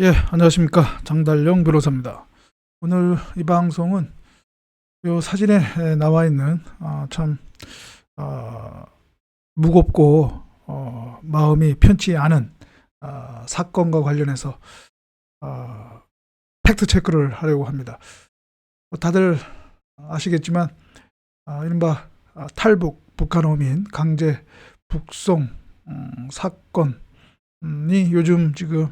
예, 안녕하십니까. 장달령 변호사입니다. 오늘 이 방송은 요 사진에 나와 있는 참 무겁고 마음이 편치 않은 사건과 관련해서 팩트 체크를 하려고 합니다. 다들 아시겠지만 이른바 탈북 북한어민 강제 북송 사건이 요즘 지금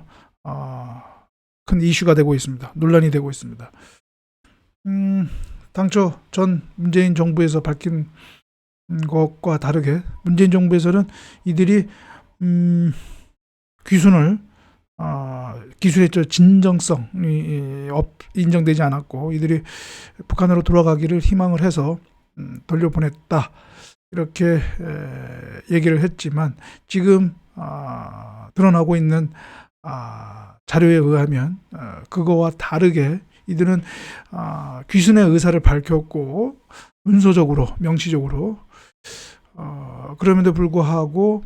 큰 이슈가 되고 있습니다. 논란이 되고 있습니다. 당초 전 문재인 정부에서 밝힌 것과 다르게 문재인 정부에서는 이들이 귀순을 기술의 진정성이 인정되지 않았고 이들이 북한으로 돌아가기를 희망을 해서 돌려보냈다 이렇게 얘기를 했지만 지금 드러나고 있는 자료에 의하면 그거와 다르게 이들은 귀순의 의사를 밝혔고 문서적으로 명시적으로 그럼에도 불구하고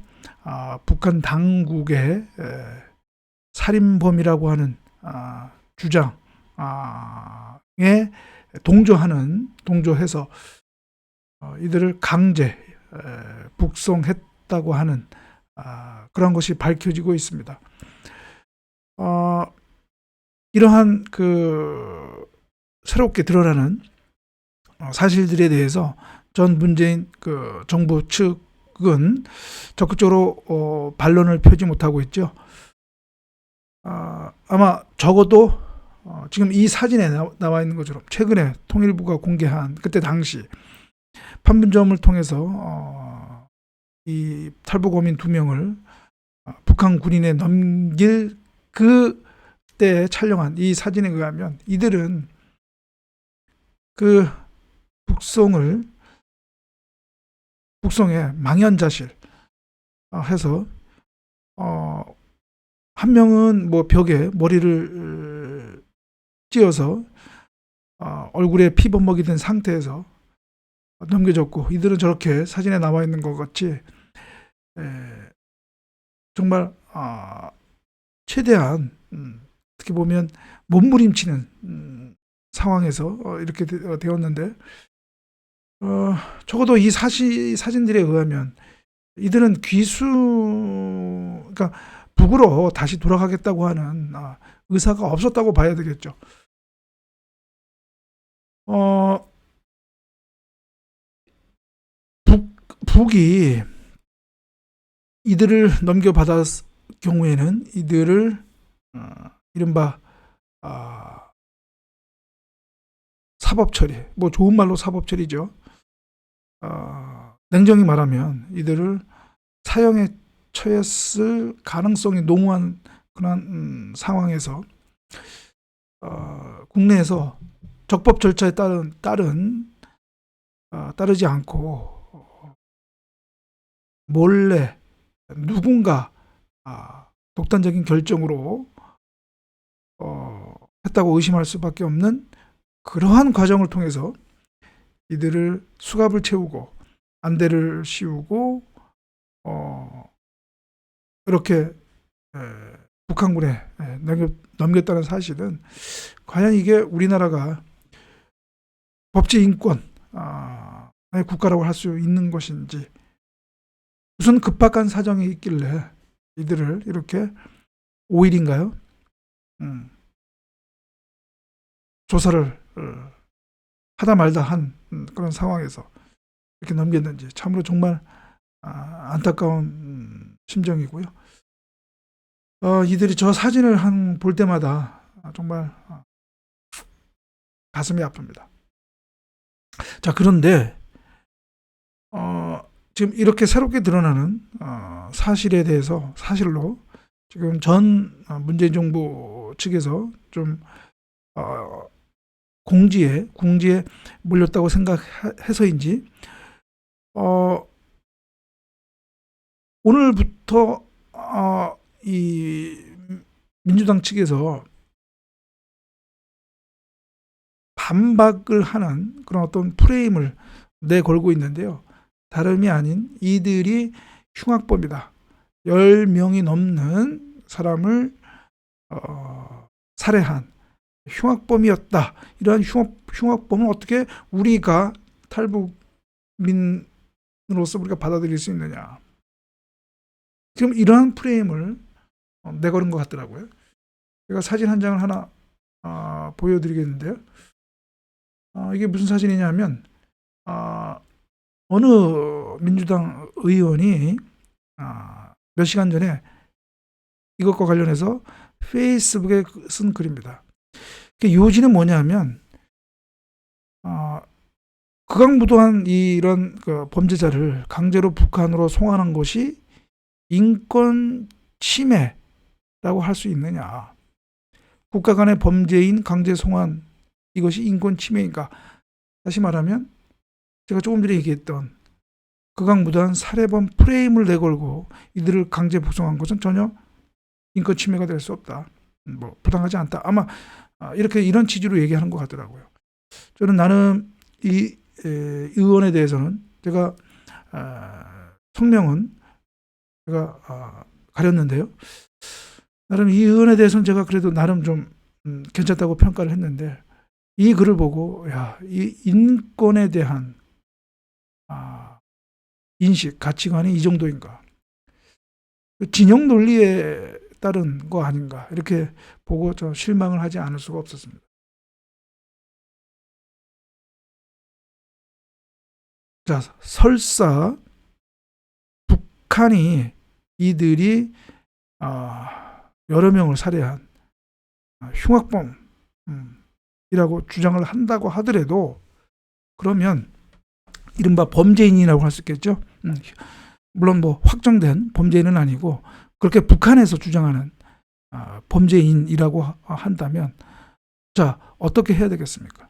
북한 당국의 살인범이라고 하는 주장에 동조해서 이들을 강제 북송했다고 하는 그런 것이 밝혀지고 있습니다. 이러한 새롭게 드러나는 사실들에 대해서 전 문재인 정부 측은 적극적으로 반론을 펴지 못하고 있죠. 아마 적어도 지금 이 사진에 나와 있는 것처럼 최근에 통일부가 공개한 그때 당시 판문점을 통해서 이 탈북어민 2명을 북한 군인에 넘길 그때 촬영한 이 사진에 의하면 이들은 그 북송에 망연자실 해서 한 명은 뭐 벽에 머리를 찧어서 얼굴에 피범벅이 된 상태에서 넘겨졌고 이들은 저렇게 사진에 나와 있는 것 같이 정말 최대한 어떻게 보면 몸부림치는 상황에서 이렇게 되었는데 적어도 이 사진들에 의하면 이들은 그러니까 북으로 다시 돌아가겠다고 하는 의사가 없었다고 봐야 되겠죠. 북이 이들을 넘겨받았을 경우에는 이들을 이른바 사법처리, 뭐 좋은 말로 사법처리죠. 냉정히 말하면 이들을 사형에 처했을 가능성이 농후한 그런 상황에서 국내에서 적법 절차에 따르지 않고 몰래 누군가 독단적인 결정으로 했다고 의심할 수밖에 없는 그러한 과정을 통해서 이들을 수갑을 채우고 안대를 씌우고 이렇게 북한군에 넘겼다는 사실은 과연 이게 우리나라가 법치 인권 국가라고 할 수 있는 것인지 무슨 급박한 사정이 있길래 이들을 이렇게 5일인가요? 조사를 하다 말다 한 그런 상황에서 이렇게 넘겼는지 참으로 정말 안타까운 심정이고요. 이들이 저 사진을 볼 때마다 정말 가슴이 아픕니다. 자, 그런데 지금 이렇게 새롭게 드러나는 사실에 대해서 사실로 지금 전 문재인 정부 측에서 좀 궁지에 몰렸다고 생각해서인지 오늘부터 이 민주당 측에서 반박을 하는 그런 어떤 프레임을 내걸고 있는데요. 다름이 아닌 이들이 흉악범이다. 10명이 넘는 사람을 살해한 흉악범이었다. 이러한 흉악범을 어떻게 우리가 탈북민으로서 우리가 받아들일 수 있느냐. 지금 이러한 프레임을 내걸은 것 같더라고요. 제가 사진 한 장을 하나 보여드리겠는데요. 이게 무슨 사진이냐면 어느 민주당 의원이 몇 시간 전에 이것과 관련해서 페이스북에 쓴 글입니다. 요지는 뭐냐면 극악무도한 이런 범죄자를 강제로 북한으로 송환한 것이 인권 침해라고 할 수 있느냐. 국가 간의 범죄인 강제 송환, 이것이 인권 침해인가. 다시 말하면 제가 조금 전에 얘기했던 극악무도한 살해범 프레임을 내걸고 이들을 강제 북송한 것은 전혀 인권 침해가 될 수 없다. 부당하지 않다. 아마 이런 취지로 얘기하는 것 같더라고요. 저는 나름 이 의원에 대해서는 제가 성명은 제가 가렸는데요. 나름 이 의원에 대해서는 제가 그래도 나름 좀 괜찮다고 평가를 했는데 이 글을 보고 이 인권에 대한 인식, 가치관이 이 정도인가. 진영 논리에 따른 거 아닌가. 이렇게 보고 좀 실망을 하지 않을 수가 없었습니다. 자, 설사 북한이 이들이 여러 명을 살해한 흉악범이라고 주장을 한다고 하더라도 그러면 이른바 범죄인이라고 할 수 있겠죠. 물론 확정된 범죄인은 아니고 그렇게 북한에서 주장하는 범죄인이라고 한다면 자, 어떻게 해야 되겠습니까?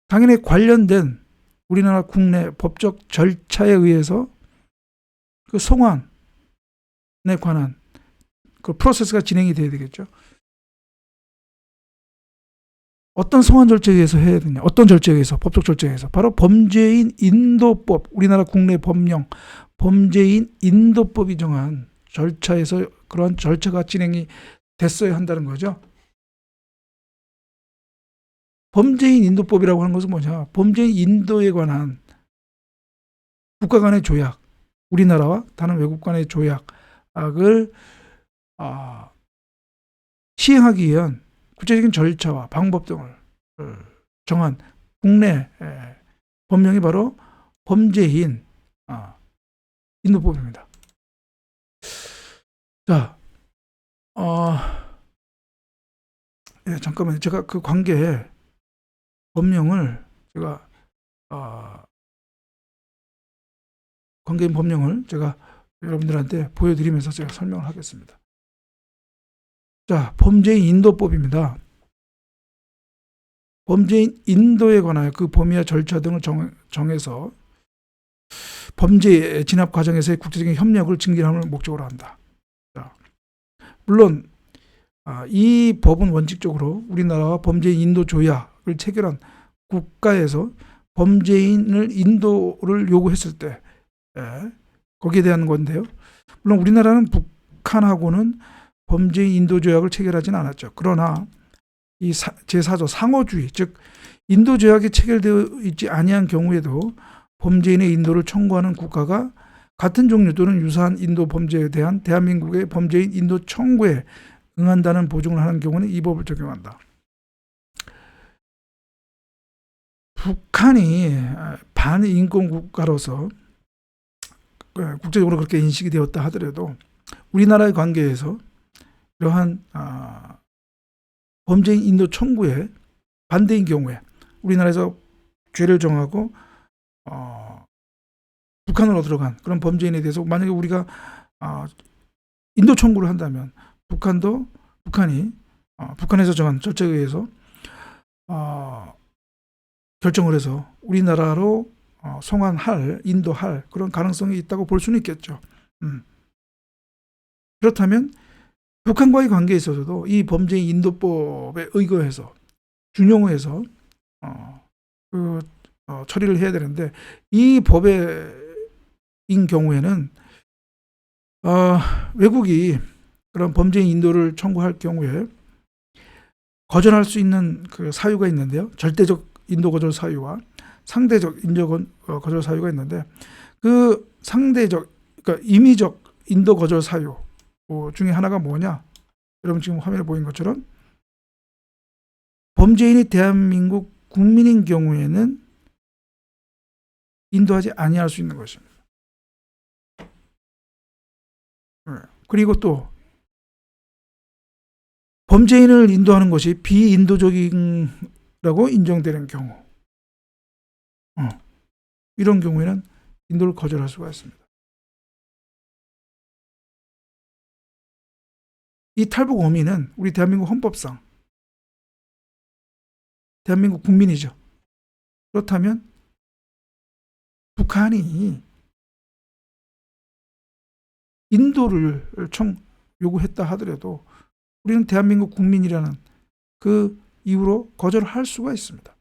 당연히 관련된 우리나라 국내 법적 절차에 의해서 그 송환에 관한 그 프로세스가 진행이 돼야 되겠죠. 어떤 송환 절차에 의해서 해야 되냐? 어떤 절차에 의해서? 법적 절차에 의해서. 바로 범죄인 인도법, 우리나라 국내 법령, 범죄인 인도법이 정한 절차에서 그러한 절차가 진행이 됐어야 한다는 거죠. 범죄인 인도법이라고 하는 것은 뭐냐? 범죄인 인도에 관한 국가 간의 조약, 우리나라와 다른 외국 간의 조약을 시행하기 위한 구체적인 절차와 방법 등을 정한 국내 법령이 바로 범죄인 인도법입니다. 자, 잠깐만요. 제가 그 관계 법령을 제가 관계인 법령을 제가 여러분들한테 보여드리면서 제가 설명을 하겠습니다. 자, 범죄인 인도법입니다. 범죄인 인도에 관하여 그 범위와 절차 등을 정해서 범죄 진압 과정에서의 국제적인 협력을 증진함을 목적으로 한다. 자, 물론 이 법은 원칙적으로 우리나라와 범죄인 인도 조약을 체결한 국가에서 범죄인을 인도를 요구했을 때 거기에 대한 건데요. 물론 우리나라는 북한하고는 범죄인 인도 조약을 체결하지는 않았죠. 그러나 이 제4조 상호주의, 즉 인도 조약이 체결되어 있지 아니한 경우에도 범죄인의 인도를 청구하는 국가가 같은 종류 또는 유사한 인도 범죄에 대한 대한민국의 범죄인 인도 청구에 응한다는 보증을 하는 경우는 이 법을 적용한다. 북한이 반인권 국가로서 국제적으로 그렇게 인식이 되었다 하더라도 우리나라의 관계에서 이러한 범죄인 인도 청구에 반대인 경우에 우리나라에서 죄를 정하고 북한으로 들어간 그런 범죄인에 대해서 만약에 우리가 인도 청구를 한다면 북한이 북한에서 정한 절차에 의해서 결정을 해서 우리나라로 송환할, 인도할 그런 가능성이 있다고 볼 수는 있겠죠. 그렇다면 북한과의 관계에 있어서도 이 범죄인 인도법에 의거해서 준용해서 처리를 해야 되는데 이 법인 경우에는 외국이 그런 범죄인 인도를 청구할 경우에 거절할 수 있는 그 사유가 있는데요. 절대적 인도 거절 사유와 상대적 인도 거절 사유가 있는데, 그 상대적, 그러니까 임의적 인도 거절 사유 중에 하나가 뭐냐? 여러분 지금 화면에 보인 것처럼 범죄인이 대한민국 국민인 경우에는 인도하지 아니할 수 있는 것입니다. 그리고 또 범죄인을 인도하는 것이 비인도적이라고 인정되는 경우, 이런 경우에는 인도를 거절할 수가 있습니다. 이 탈북 어민은 우리 대한민국 헌법상 대한민국 국민이죠. 그렇다면 북한이 인도를 요구했다 하더라도 우리는 대한민국 국민이라는 그 이유로 거절할 수가 있습니다.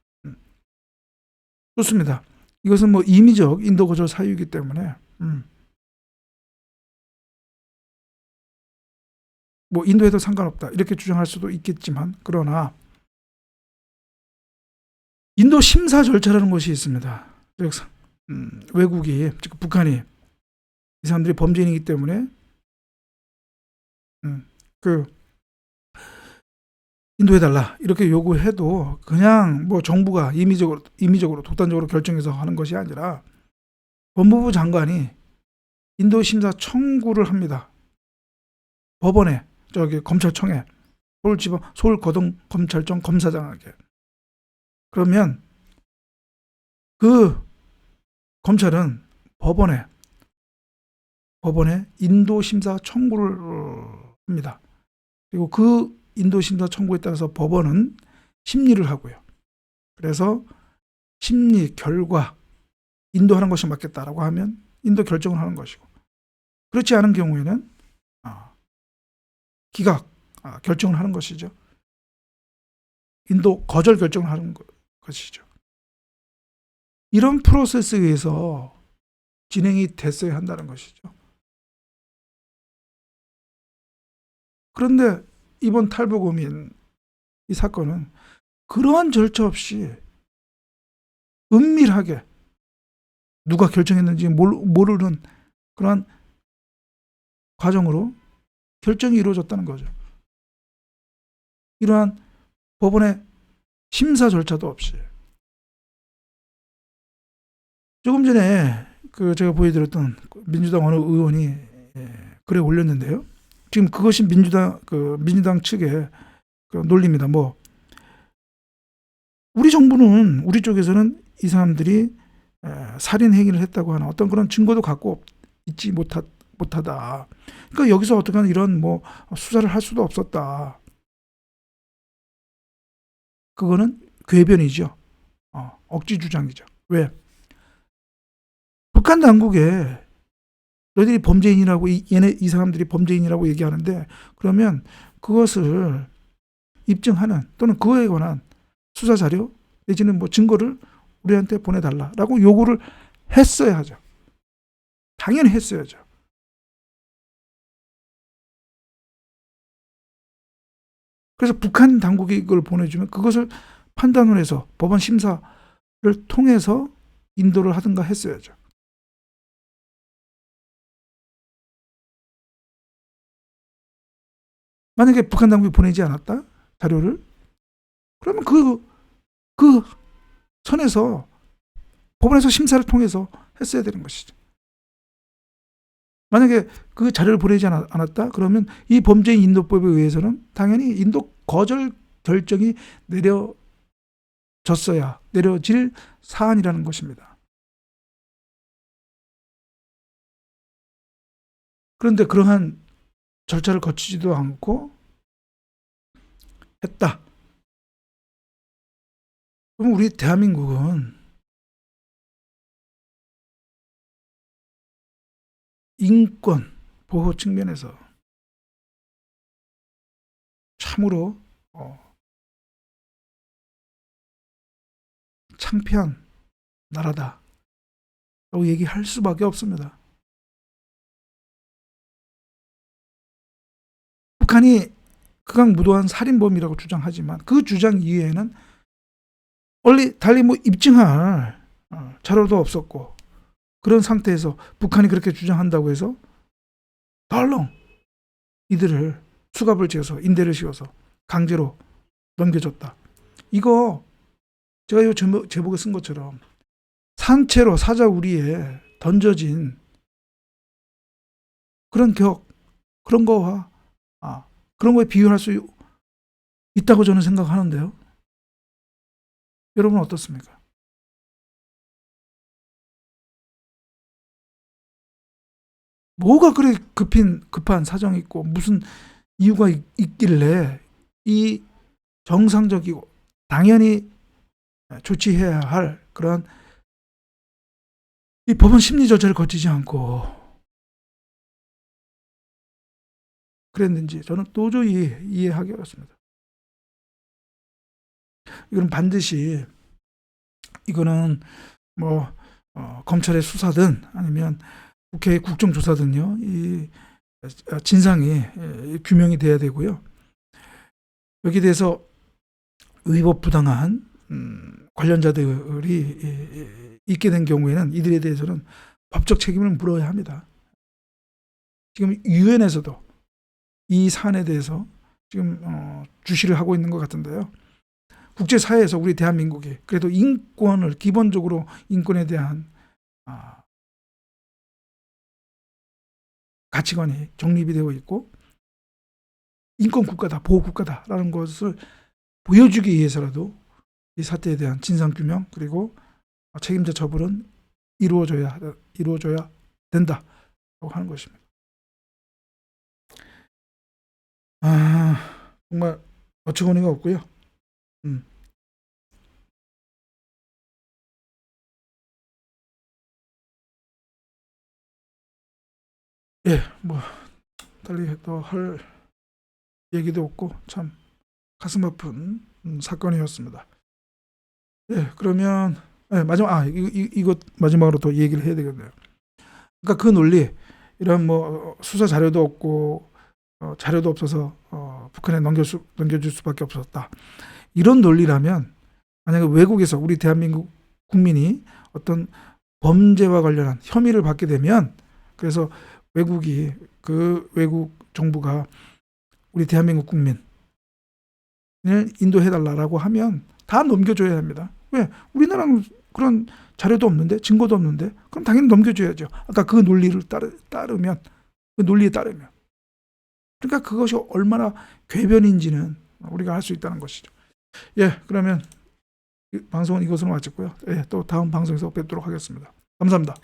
좋습니다. 이것은 뭐 임의적 인도 거절 사유이기 때문에 뭐 인도해도 상관없다 이렇게 주장할 수도 있겠지만, 그러나 인도 심사 절차라는 것이 있습니다. 외국이, 즉 북한이 이 사람들이 범죄인이기 때문에 인도해달라 이렇게 요구해도 그냥 뭐 정부가 임의적으로 독단적으로 결정해서 하는 것이 아니라 법무부 장관이 인도 심사 청구를 합니다. 법원에, 검찰청에, 서울고등검찰청 검사장에게. 그러면 그 검찰은 법원에 인도 심사 청구를 합니다. 그리고 그 인도 심사 청구에 따라서 법원은 심리를 하고요. 그래서 심리 결과 인도하는 것이 맞겠다라고 하면 인도 결정을 하는 것이고, 그렇지 않은 경우에는 기각 결정을 하는 것이죠. 인도 거절 결정을 하는 것이죠. 이런 프로세스에 의해서 진행이 됐어야 한다는 것이죠. 그런데 이번 탈북 어민 이 사건은 그러한 절차 없이 은밀하게 누가 결정했는지 모르는 그러한 과정으로 결정이 이루어졌다는 거죠. 이러한 법원의 심사 절차도 없이. 조금 전에 제가 보여드렸던 민주당 어느 의원이 글에 올렸는데요. 지금 그것이 민주당 측의 논리입니다. 우리 정부는, 우리 쪽에서는 이 사람들이 살인 행위를 했다고 하는 어떤 그런 증거도 갖고 있지 못하다. 그러니까 여기서 어떻게 이런 수사를 할 수도 없었다. 그거는 궤변이죠. 억지 주장이죠. 왜? 북한 당국에 너희들이 범죄인이라고, 이 사람들이 범죄인이라고 얘기하는데, 그러면 그것을 입증하는 또는 그거에 관한 수사 자료 내지는 증거를 우리한테 보내달라라고 요구를 했어야 하죠. 당연히 했어야죠. 그래서 북한 당국이 이걸 보내주면 그것을 판단을 해서 법원 심사를 통해서 인도를 하든가 했어야죠. 만약에 북한 당국이 보내지 않았다 자료를, 그러면 그 선에서 법원에서 심사를 통해서 했어야 되는 것이죠. 만약에 그 자료를 보내지 않았다 그러면 이 범죄인 인도법에 의해서는 당연히 인도 거절 결정이 내려질 사안이라는 것입니다. 그런데 그러한 절차를 거치지도 않고 했다. 그럼 우리 대한민국은 인권 보호 측면에서 참으로 창피한 나라다 라고 얘기할 수밖에 없습니다. 북한이 극악무도한 살인범이라고 주장하지만 그 주장 이외에는 달리 뭐 입증할 자료도 없었고, 그런 상태에서 북한이 그렇게 주장한다고 해서 덜렁 이들을 수갑을 지어서 인대를 씌워서 강제로 넘겨줬다. 이거 제가 이 제목에 쓴 것처럼 산채로 사자우리에 던져진 그런 그런 거와 그런 거에 비유할 수 있다고 저는 생각하는데요. 여러분은 어떻습니까? 뭐가 그래 급한 사정이 있고 무슨 이유가 있길래 이 정상적이고 당연히 조치해야 할 그런 이 법원 심리 절차를 거치지 않고 그랬는지 저는 도저히 이해하기 어렵습니다. 이건 반드시 이거는 뭐 검찰의 수사든 아니면 국회의 국정조사든요, 이 진상이 규명이 돼야 되고요. 여기에 대해서 위법 부당한 관련자들이 있게 된 경우에는 이들에 대해서는 법적 책임을 물어야 합니다. 지금 유엔에서도 이 사안에 대해서 지금 주시를 하고 있는 것 같은데요. 국제사회에서 우리 대한민국이 그래도 인권을 기본적으로 인권에 대한 가치관이 정립이 되어 있고 인권 국가다, 보호 국가다라는 것을 보여주기 위해서라도 이 사태에 대한 진상 규명 그리고 책임자 처벌은 이루어져야 된다라고 하는 것입니다. 정말 어처구니가 없고요. 예, 뭐 달리 더 할 얘기도 없고 참 가슴 아픈 사건이었습니다. 예, 그러면 마지막 이것 마지막으로 또 얘기를 해야 되겠네요. 그러니까 그 논리, 이런 뭐 수사 자료도 없고 자료도 없어서 북한에 넘겨줄 수밖에 없었다. 이런 논리라면 만약에 외국에서 우리 대한민국 국민이 어떤 범죄와 관련한 혐의를 받게 되면, 그래서 그 외국 정부가 우리 대한민국 국민을 인도해달라고 하면 다 넘겨줘야 합니다. 왜? 우리나라는 그런 자료도 없는데, 증거도 없는데, 그럼 당연히 넘겨줘야죠. 아까 그 논리를 따르면, 그 논리에 따르면. 그러니까 그것이 얼마나 궤변인지는 우리가 알 수 있다는 것이죠. 예, 그러면 방송은 이것으로 마쳤고요. 예, 또 다음 방송에서 뵙도록 하겠습니다. 감사합니다.